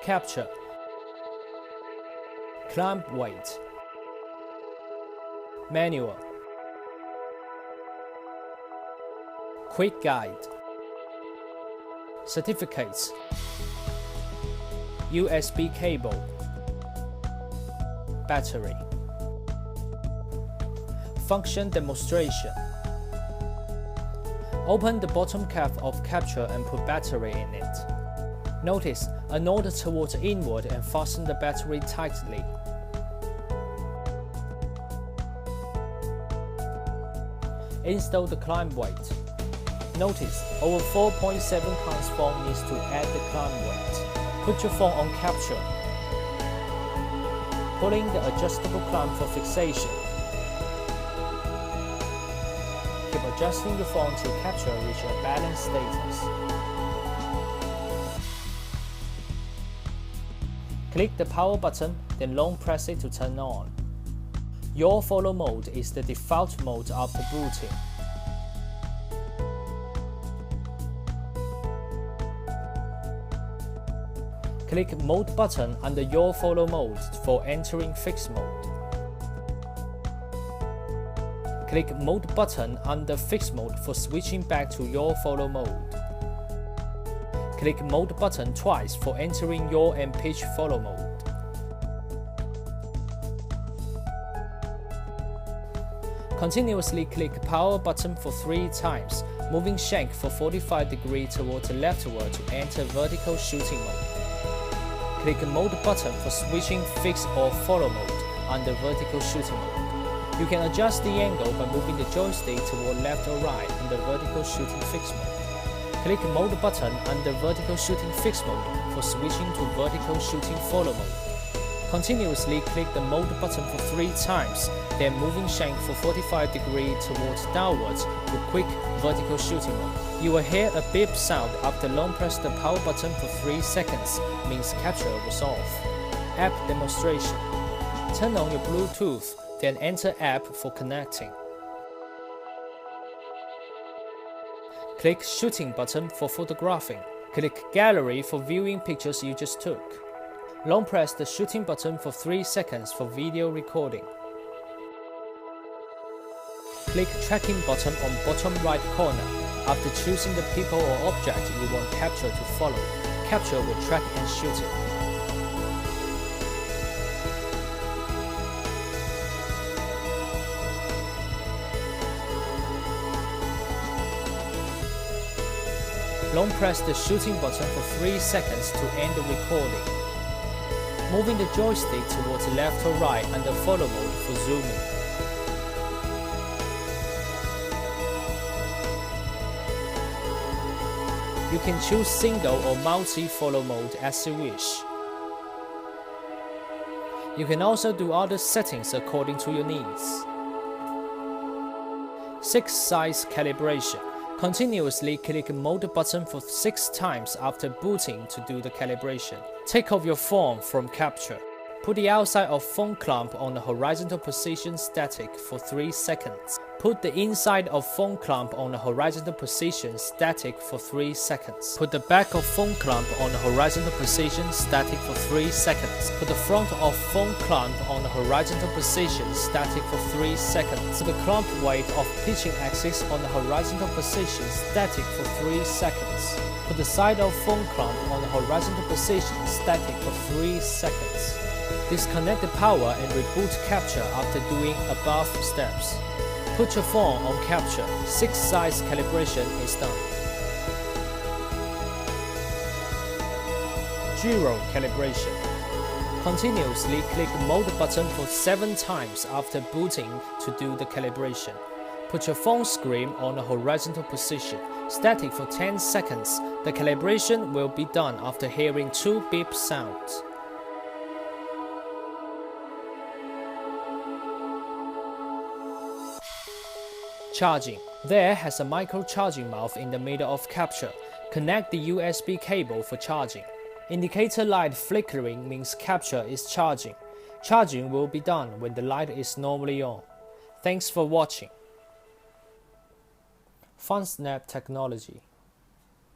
Capture. Clamp weight. Manual. Quick guide. Certificates. USB cable. Battery. Function demonstration. Open the bottom cap of capture and put battery in it. Notice a node towards inward and fasten the battery tightly. Install the clamp weight. Notice over 4.7 pounds phone needs to add the clamp weight. Put your phone on capture. Pulling the adjustable clamp for fixation. Keep adjusting the phone till capture reaches a balanced status. Click the power button, then long press it to turn on. Your follow mode is the default mode after booting. Click Mode button under Your Follow mode for entering Fixed mode. Click Mode button under Fixed mode for switching back to Your Follow mode. Click Mode button twice for entering Your and Pitch Follow mode. Continuously click Power button for 3 times, moving shank for 45 degrees towards the leftward to enter vertical shooting mode. Click Mode button for switching Fixed or Follow mode under vertical shooting mode. You can adjust the angle by moving the joystick toward left or right under vertical shooting fixed mode. Click Mode button under vertical shooting fixed mode for switching to vertical shooting follow mode. Continuously click the Mode button for 3 times, then moving shank for 45 degrees towards downwards to quick vertical shooting mode. You will hear a beep sound after long press the power button for 3 seconds, means capture was off. App demonstration. Turn on your Bluetooth, then enter app for connecting. Click shooting button for photographing. Click gallery for viewing pictures you just took. Long press the shooting button for 3 seconds for video recording. Click tracking button on bottom right corner. After choosing the people or object you want capture to follow, capture will track and shoot it. Long press the shooting button for 3 seconds to end the recording. Moving the joystick towards left or right under follow mode for zooming. You can choose single or multi-follow mode as you wish. You can also do other settings according to your needs. 6 size calibration. Continuously click Mode button for 6 times after booting to do the calibration. Take off your phone from capture. Put the outside of phone clamp on the horizontal position static for 3 seconds. Put the inside of phone clamp on the horizontal position static for 3 seconds. Put the back of phone clamp on the horizontal position static for 3 seconds. Put the front of phone clamp on the horizontal position static for 3 seconds. Put the clamp weight of pitching axis on the horizontal position static for 3 seconds. Put the side of phone clamp on the horizontal position static for 3 seconds. Disconnect the power and reboot capture after doing above steps. Put your phone on capture. 6 size calibration is done. Gyro calibration. Continuously click Mode button for 7 times after booting to do the calibration. Put your phone screen on a horizontal position, static for 10 seconds. The calibration will be done after hearing 2 beep sounds. Charging. There has a micro charging mouth in the middle of capture. Connect the USB cable for charging. Indicator light flickering means capture is charging. Charging will be done when the light is normally on. Thanks for watching. FunSnap Technology.